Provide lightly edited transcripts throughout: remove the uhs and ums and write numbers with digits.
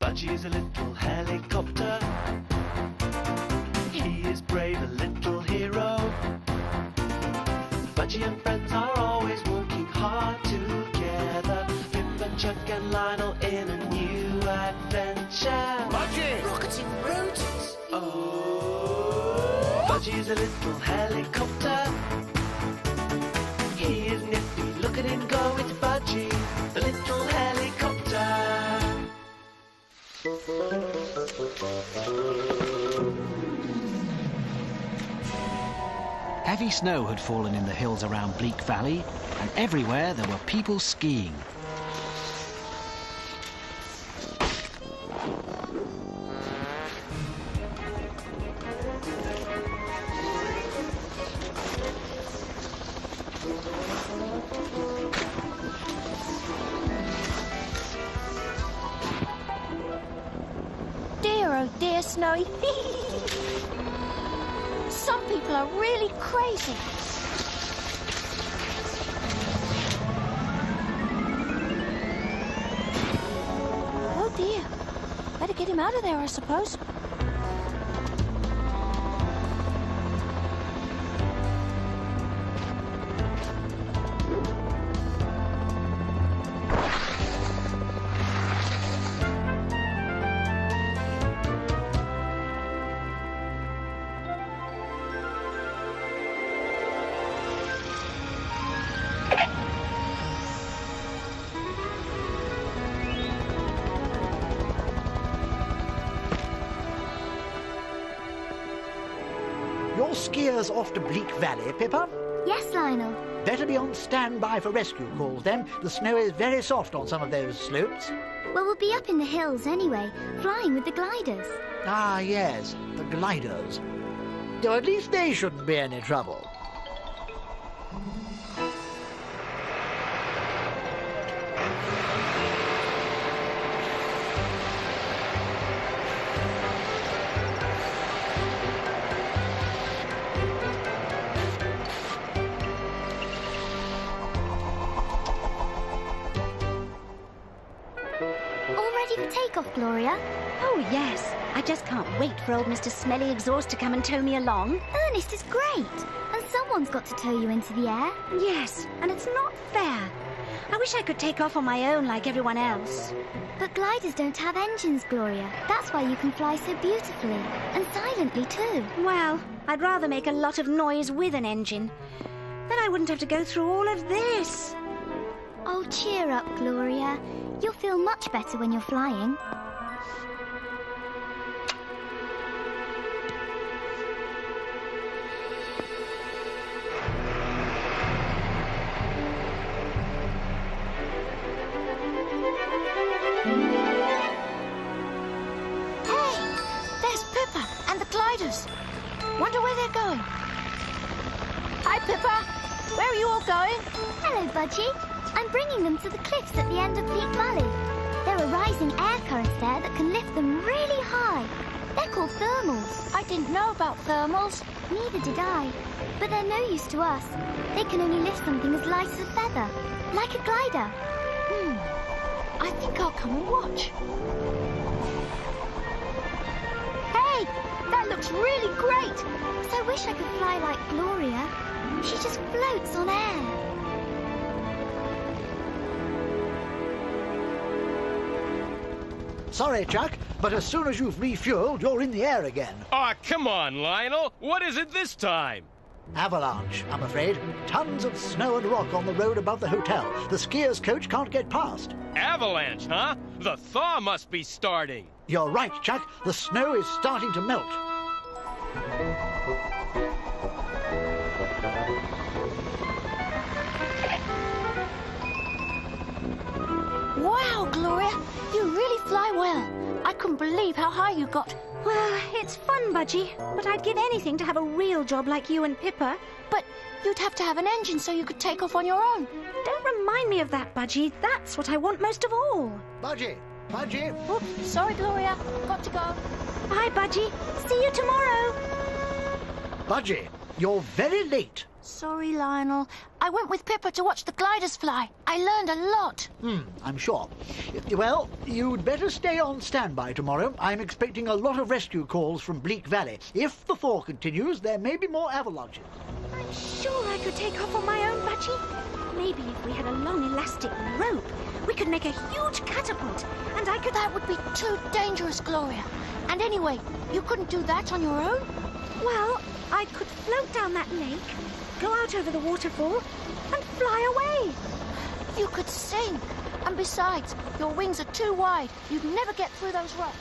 Budgie's a little helicopter. He is brave, a little hero. Budgie and friends are always working hard together. Pip and Chuck and Lionel in a new adventure. Budgie! Rocketing rotors. Oh, Budgie's a little helicopter. He is nifty, look at him go, it's Budgie, the little helicopter. Heavy snow had fallen in the hills around Bleak Valley, and everywhere there were people skiing. Dear, oh dear, Snowy. Some people are really crazy. Oh dear. Better get him out of there, I suppose. Your skiers off to Bleak Valley, Pippa? Yes, Lionel. Better be on standby for rescue calls then. The snow is very soft on some of those slopes. Well, we'll be up in the hills anyway, flying with the gliders. Ah, yes, the gliders. Though at least they shouldn't be any trouble. All ready for takeoff, Gloria? Oh, yes. I just can't wait for old Mr. Smelly Exhaust to come and tow me along. Ernest is great. And someone's got to tow you into the air. Yes, and it's not fair. I wish I could take off on my own like everyone else. But gliders don't have engines, Gloria. That's why you can fly so beautifully. And silently, too. Well, I'd rather make a lot of noise with an engine. Then I wouldn't have to go through all of this. Oh, cheer up, Gloria. You'll feel much better when you're flying. Hey, there's Pippa and the gliders. Wonder where they're going. Hi, Pippa. Where are you all going? Hello, Budgie. I'm bringing them to the cliffs at the end of Bleak Valley. There are rising air currents there that can lift them really high. They're called thermals. I didn't know about thermals. Neither did I. But they're no use to us. They can only lift something as light as a feather, like a glider. I think I'll come and watch. Hey, that looks really great. So I wish I could fly like Gloria. She just floats on air. Sorry, Chuck, but as soon as you've refueled, you're in the air again. Aw, come on, Lionel. What is it this time? Avalanche, I'm afraid. Tons of snow and rock on the road above the hotel. The skiers' coach can't get past. Avalanche, huh? The thaw must be starting. You're right, Chuck. The snow is starting to melt. Wow, Gloria, you really fly well. I couldn't believe how high you got. Well, it's fun, Budgie, but I'd give anything to have a real job like you and Pippa. But you'd have to have an engine so you could take off on your own. Don't remind me of that, Budgie. That's what I want most of all. Budgie! Budgie! Oops, sorry, Gloria. Got to go. Bye, Budgie. See you tomorrow. Budgie, you're very late. Sorry, Lionel. I went with Pippa to watch the gliders fly. I learned a lot. I'm sure. Well, you'd better stay on standby tomorrow. I'm expecting a lot of rescue calls from Bleak Valley. If the thaw continues, there may be more avalanches. I'm sure I could take off on my own, Budgie. Maybe if we had a long elastic rope, we could make a huge catapult, and I could... That would be too dangerous, Gloria. And anyway, you couldn't do that on your own? Well, I could float down that lake, go out over the waterfall, and fly away. You could sing. And besides, your wings are too wide. You'd never get through those rocks.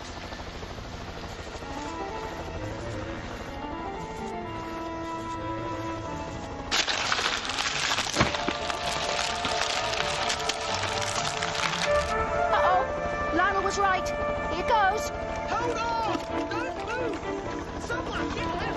Uh-oh. Lionel was right. Here goes. Hold on! Don't move! Someone get help!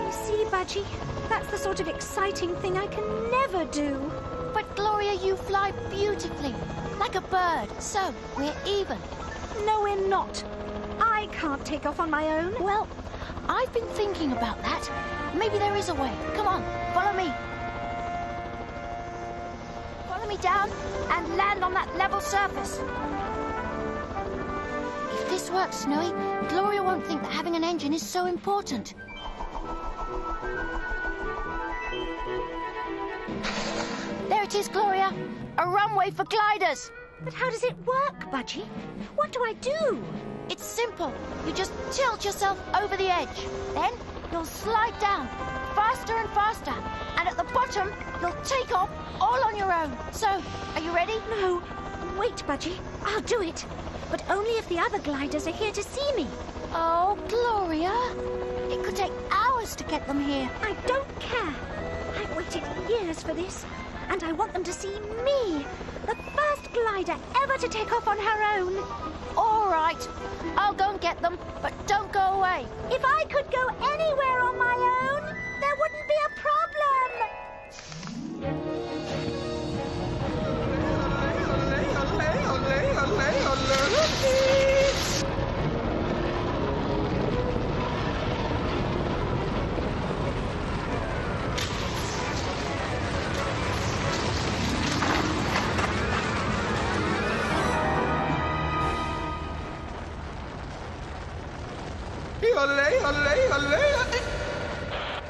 You see, Budgie, that's the sort of exciting thing I can never do. But Gloria, you fly beautifully. Like a bird. So, we're even. No, we're not. I can't take off on my own. Well, I've been thinking about that. Maybe there is a way. Come on, follow me. Follow me down and land on that level surface. If this works, Snowy, Gloria won't think that having an engine is so important. There it is, Gloria. A runway for gliders. But how does it work, Budgie? What do I do? It's simple. You just tilt yourself over the edge. Then you'll slide down faster and faster. And at the bottom, you'll take off all on your own. So, are you ready? No. Wait, Budgie. I'll do it. But only if the other gliders are here to see me. Oh, Gloria. It could take hours to get them here. I don't care. I've waited years for this. And I want them to see me, the first glider ever to take off on her own. All right. I'll go and get them, but don't go away. If I could go anywhere on my own, there wouldn't be a problem.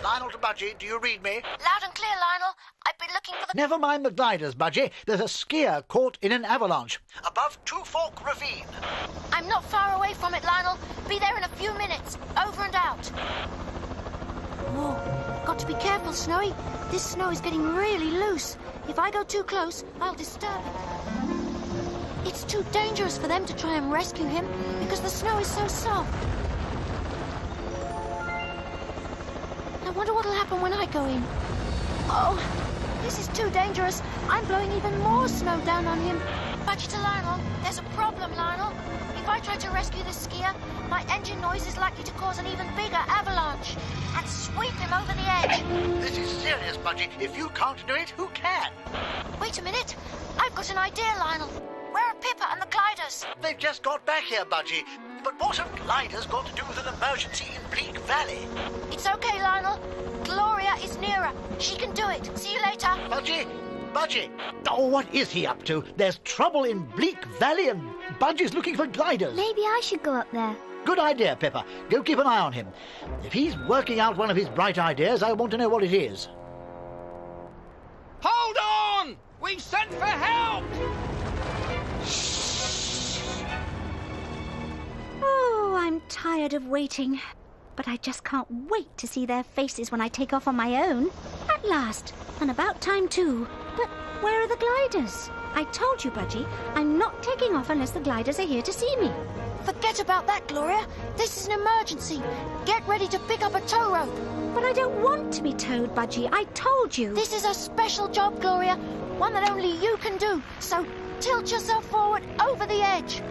Lionel to Budgie, do you read me? Loud and clear, Lionel. I've been looking for the... Never mind the gliders, Budgie. There's a skier caught in an avalanche. Above Two Fork Ravine. I'm not far away from it, Lionel. Be there in a few minutes. Over and out. Whoa. Got to be careful, Snowy. This snow is getting really loose. If I go too close, I'll disturb it. It's too dangerous for them to try and rescue him because the snow is so soft. I wonder what'll happen when I go in. Oh, this is too dangerous. I'm blowing even more snow down on him. Budgie to Lionel. There's a problem, Lionel. If I try to rescue this skier, my engine noise is likely to cause an even bigger avalanche and sweep him over the edge. This is serious, Budgie. If you can't do it, who can? Wait a minute. I've got an idea, Lionel. Where are Pippa and the gliders? They've just got back here, Budgie. But what have gliders got to do with an emergency in Bleak Valley? It's okay, Lionel. Gloria is nearer. She can do it. See you later. Budgie! Budgie! Oh, what is he up to? There's trouble in Bleak Valley and Budgie's looking for gliders. Maybe I should go up there. Good idea, Pippa. Go keep an eye on him. If he's working out one of his bright ideas, I want to know what it is. Hold on! We've sent for help! Oh, I'm tired of waiting. But I just can't wait to see their faces when I take off on my own. At last. And about time, too. But where are the gliders? I told you, Budgie, I'm not taking off unless the gliders are here to see me. Forget about that, Gloria. This is an emergency. Get ready to pick up a tow rope. But I don't want to be towed, Budgie. I told you. This is a special job, Gloria. One that only you can do. So tilt yourself forward over the edge.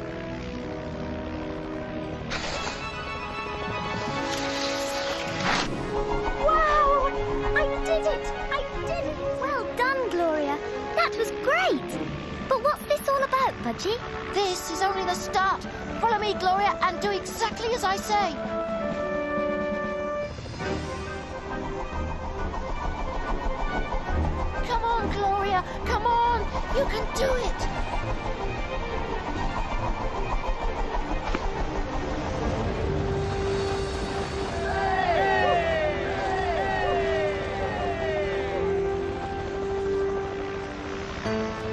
it! I did it! Well done, Gloria. That was great. But what's this all about, Budgie? This is only the start. Follow me, Gloria, and do exactly as I say. Come on, Gloria. Come on. You can do it.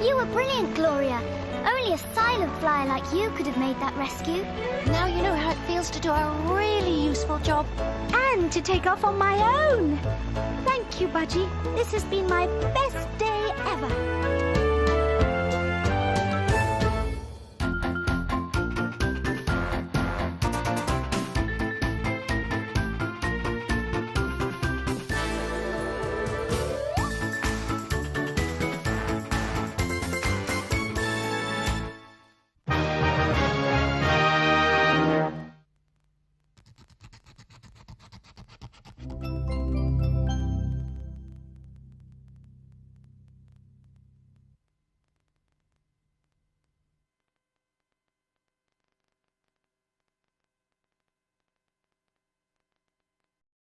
You were brilliant, Gloria. Only a silent flyer like you could have made that rescue. Now you know how it feels to do a really useful job. And to take off on my own. Thank you, Budgie. This has been my best day ever.